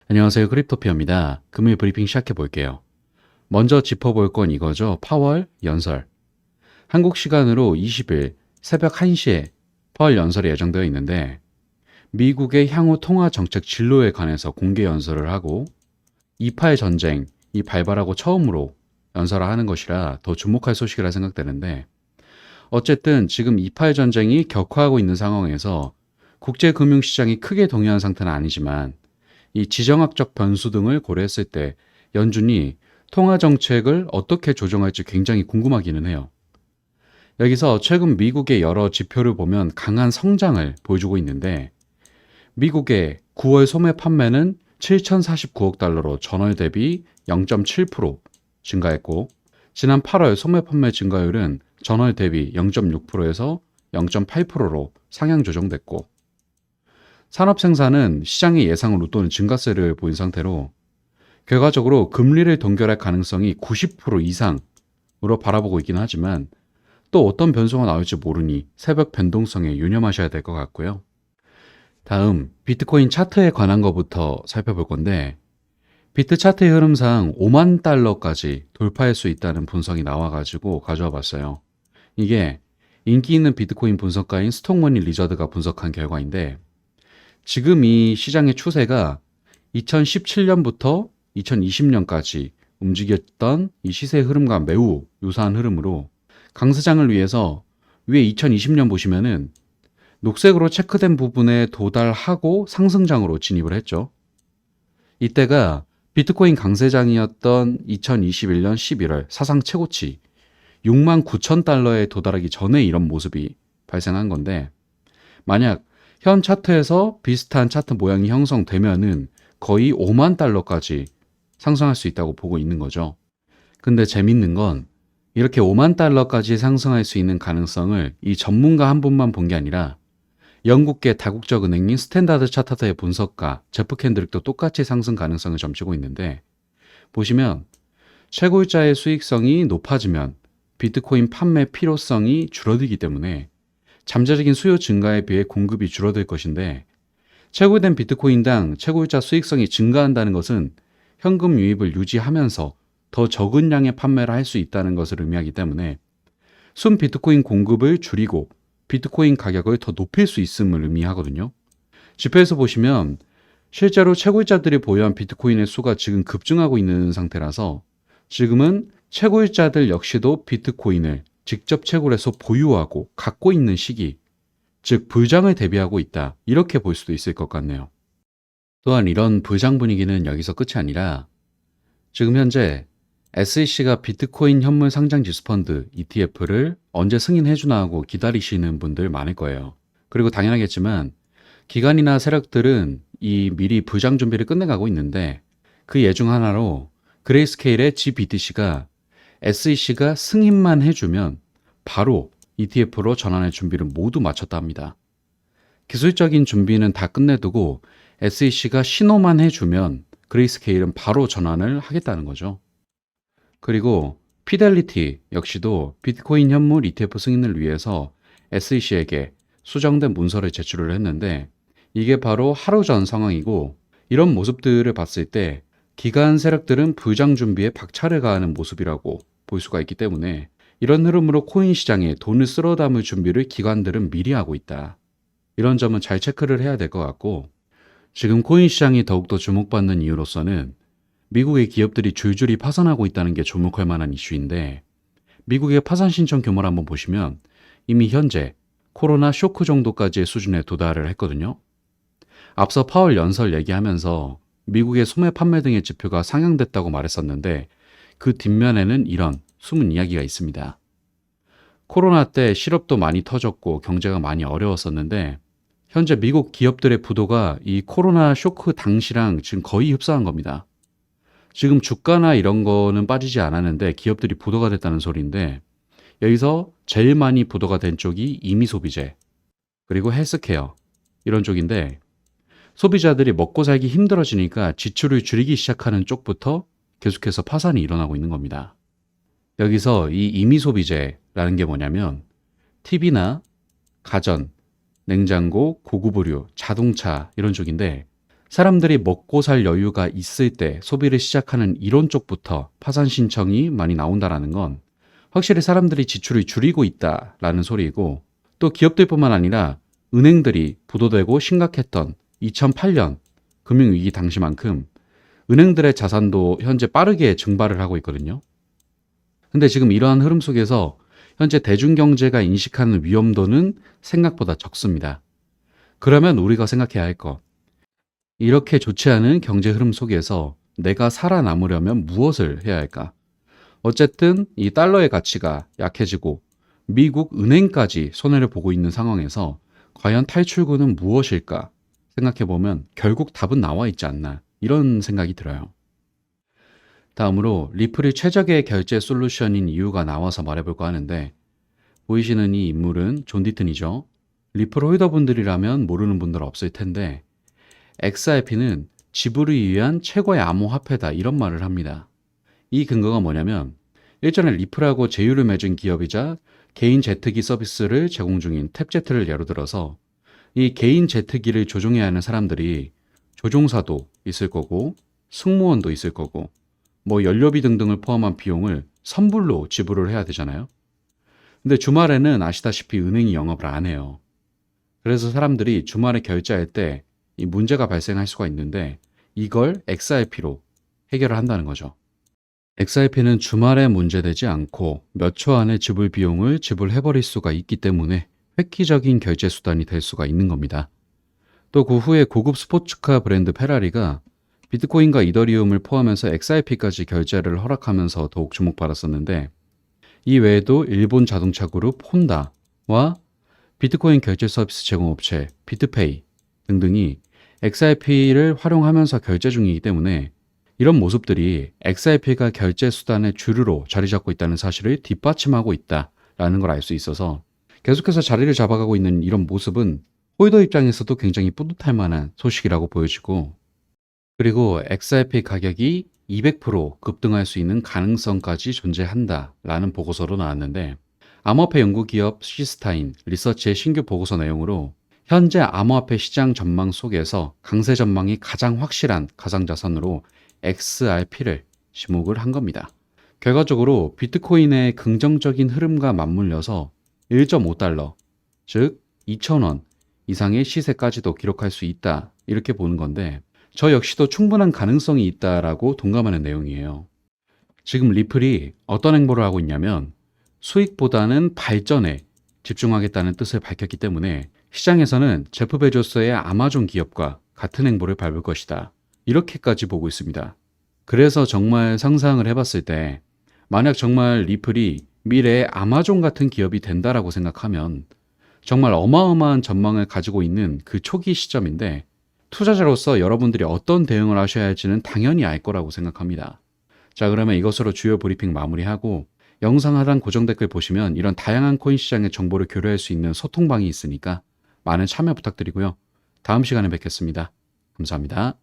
안녕하세요. 크립토피아입니다. 금일 브리핑 시작해 볼게요. 먼저 짚어볼 건 이거죠. 파월 연설. 한국 시간으로 20일 새벽 1시에 파월 연설이 예정되어 있는데 미국의 향후 통화 정책 진로에 관해서 공개 연설을 하고 2파의 전쟁이 발발하고 처음으로 연설을 하는 것이라 더 주목할 소식이라 생각되는데 어쨌든 지금 2파의 전쟁이 격화하고 있는 상황에서 국제금융시장이 크게 동요한 상태는 아니지만 이 지정학적 변수 등을 고려했을 때 연준이 통화 정책을 어떻게 조정할지 굉장히 궁금하기는 해요. 여기서 최근 미국의 여러 지표를 보면 강한 성장을 보여주고 있는데 미국의 9월 소매 판매는 7,049억 달러로 전월 대비 0.7% 증가했고 지난 8월 소매 판매 증가율은 전월 대비 0.6%에서 0.8%로 상향 조정됐고 산업 생산은 시장의 예상을 웃도는 증가세를 보인 상태로 결과적으로 금리를 동결할 가능성이 90% 이상으로 바라보고 있긴 하지만 또 어떤 변수가 나올지 모르니 새벽 변동성에 유념하셔야 될 것 같고요. 다음 비트코인 차트에 관한 것부터 살펴볼 건데 비트 차트의 흐름상 5만 달러까지 돌파할 수 있다는 분석이 나와가지고 가져와 봤어요. 이게 인기 있는 비트코인 분석가인 스톡머니 리저드가 분석한 결과인데 지금 이 시장의 추세가 2017년부터 2020년까지 움직였던 이 시세 흐름과 매우 유사한 흐름으로 강세장을 위해서 위에 2020년 보시면은 녹색으로 체크된 부분에 도달하고 상승장으로 진입을 했죠. 이때가 비트코인 강세장이었던 2021년 11월 사상 최고치 6만 9천 달러에 도달하기 전에 이런 모습이 발생한 건데 만약 현 차트에서 비슷한 차트 모양이 형성되면은 거의 5만 달러까지 상승할 수 있다고 보고 있는 거죠. 근데 재밌는 건 이렇게 5만 달러까지 상승할 수 있는 가능성을 이 전문가 한 분만 본 게 아니라 영국계 다국적 은행인 스탠다드 차타드의 분석가 제프 캔드릭도 똑같이 상승 가능성을 점치고 있는데 보시면 채굴자의 수익성이 높아지면 비트코인 판매 필요성이 줄어들기 때문에 잠재적인 수요 증가에 비해 공급이 줄어들 것인데 채굴된 비트코인당 채굴자 수익성이 증가한다는 것은 현금 유입을 유지하면서 더 적은 양의 판매를 할 수 있다는 것을 의미하기 때문에 순 비트코인 공급을 줄이고 비트코인 가격을 더 높일 수 있음을 의미하거든요. 지표에서 보시면 실제로 채굴자들이 보유한 비트코인의 수가 지금 급증하고 있는 상태라서 지금은 채굴자들 역시도 비트코인을 직접 채굴해서 보유하고 갖고 있는 시기, 즉 불장을 대비하고 있다. 이렇게 볼 수도 있을 것 같네요. 또한 이런 불장 분위기는 여기서 끝이 아니라 지금 현재 SEC가 비트코인 현물 상장 지수 펀드 ETF를 언제 승인해주나 하고 기다리시는 분들 많을 거예요. 그리고 당연하겠지만 기관이나 세력들은 이 미리 불장 준비를 끝내가고 있는데 그 예 중 하나로 그레이스케일의 GBTC가 SEC가 승인만 해주면 바로 ETF로 전환할 준비를 모두 마쳤다 합니다. 기술적인 준비는 다 끝내두고 SEC가 신호만 해주면 그레이스케일은 바로 전환을 하겠다는 거죠. 그리고 피델리티 역시도 비트코인 현물 ETF 승인을 위해서 SEC에게 수정된 문서를 제출을 했는데 이게 바로 하루 전 상황이고 이런 모습들을 봤을 때 기관 세력들은 불장 준비에 박차를 가하는 모습이라고 볼 수가 있기 때문에 이런 흐름으로 코인 시장에 돈을 쓸어 담을 준비를 기관들은 미리 하고 있다. 이런 점은 잘 체크를 해야 될 것 같고 지금 코인 시장이 더욱더 주목받는 이유로서는 미국의 기업들이 줄줄이 파산하고 있다는 게 주목할 만한 이슈인데 미국의 파산 신청 규모를 한번 보시면 이미 현재 코로나 쇼크 정도까지의 수준에 도달을 했거든요. 앞서 파월 연설 얘기하면서 미국의 소매 판매 등의 지표가 상향됐다고 말했었는데 그 뒷면에는 이런 숨은 이야기가 있습니다. 코로나 때 실업도 많이 터졌고 경제가 많이 어려웠었는데 현재 미국 기업들의 부도가 이 코로나 쇼크 당시랑 지금 거의 흡사한 겁니다. 지금 주가나 이런 거는 빠지지 않았는데 기업들이 부도가 됐다는 소리인데 여기서 제일 많이 부도가 된 쪽이 임의소비재 그리고 헬스케어 이런 쪽인데 소비자들이 먹고 살기 힘들어지니까 지출을 줄이기 시작하는 쪽부터 계속해서 파산이 일어나고 있는 겁니다. 여기서 이 임의소비재라는 게 뭐냐면 TV나 가전, 냉장고, 고급 의류, 자동차 이런 쪽인데 사람들이 먹고 살 여유가 있을 때 소비를 시작하는 이론 쪽부터 파산 신청이 많이 나온다라는 건 확실히 사람들이 지출을 줄이고 있다라는 소리이고, 또 기업들뿐만 아니라 은행들이 부도되고 심각했던 2008년 금융위기 당시만큼 은행들의 자산도 현재 빠르게 증발을 하고 있거든요. 근데 지금 이러한 흐름 속에서 현재 대중경제가 인식하는 위험도는 생각보다 적습니다. 그러면 우리가 생각해야 할 것, 이렇게 좋지 않은 경제 흐름 속에서 내가 살아남으려면 무엇을 해야 할까? 어쨌든 이 달러의 가치가 약해지고 미국 은행까지 손해를 보고 있는 상황에서 과연 탈출구는 무엇일까 생각해보면 결국 답은 나와 있지 않나, 이런 생각이 들어요. 다음으로 리플이 최적의 결제 솔루션인 이유가 나와서 말해볼까 하는데, 보이시는 이 인물은 존 디튼이죠. 리플 홀더분들이라면 모르는 분들 없을 텐데 XRP는 지불을 위한 최고의 암호화폐다, 이런 말을 합니다. 이 근거가 뭐냐면 일전에 리플하고 제휴를 맺은 기업이자 개인 제트기 서비스를 제공 중인 탭제트를 예로 들어서 이 개인 제트기를 조종해야 하는 사람들이 조종사도 있을 거고 승무원도 있을 거고 뭐 연료비 등등을 포함한 비용을 선불로 지불을 해야 되잖아요. 근데 주말에는 아시다시피 은행이 영업을 안 해요. 그래서 사람들이 주말에 결제할 때 이 문제가 발생할 수가 있는데 이걸 XRP로 해결을 한다는 거죠. XRP는 주말에 문제되지 않고 몇 초 안에 지불 비용을 지불해버릴 수가 있기 때문에 획기적인 결제 수단이 될 수가 있는 겁니다. 또 그 후에 고급 스포츠카 브랜드 페라리가 비트코인과 이더리움을 포함해서 XRP까지 결제를 허락하면서 더욱 주목받았었는데, 이 외에도 일본 자동차 그룹 혼다와 비트코인 결제 서비스 제공업체 비트페이 등등이 XRP를 활용하면서 결제 중이기 때문에 이런 모습들이 XRP가 결제 수단의 주류로 자리 잡고 있다는 사실을 뒷받침하고 있다라는 걸 알 수 있어서 계속해서 자리를 잡아가고 있는 이런 모습은 홀더 입장에서도 굉장히 뿌듯할 만한 소식이라고 보여지고, 그리고 XRP 가격이 200% 급등할 수 있는 가능성까지 존재한다라는 보고서로 나왔는데, 암호화폐 연구기업 시스타인 리서치의 신규 보고서 내용으로 현재 암호화폐 시장 전망 속에서 강세 전망이 가장 확실한 가상자산으로 XRP를 지목을 한 겁니다. 결과적으로 비트코인의 긍정적인 흐름과 맞물려서 1.5달러, 즉 2,000원 이상의 시세까지도 기록할 수 있다, 이렇게 보는 건데 저 역시도 충분한 가능성이 있다라고 동감하는 내용이에요. 지금 리플이 어떤 행보를 하고 있냐면 수익보다는 발전에 집중하겠다는 뜻을 밝혔기 때문에 시장에서는 제프 베조스의 아마존 기업과 같은 행보를 밟을 것이다, 이렇게까지 보고 있습니다. 그래서 정말 상상을 해봤을 때 만약 정말 리플이 미래의 아마존 같은 기업이 된다라고 생각하면 정말 어마어마한 전망을 가지고 있는 그 초기 시점인데, 투자자로서 여러분들이 어떤 대응을 하셔야 할지는 당연히 알 거라고 생각합니다. 자, 그러면 이것으로 주요 브리핑 마무리하고 영상 하단 고정 댓글 보시면 이런 다양한 코인 시장의 정보를 교류할 수 있는 소통방이 있으니까 많은 참여 부탁드리고요. 다음 시간에 뵙겠습니다. 감사합니다.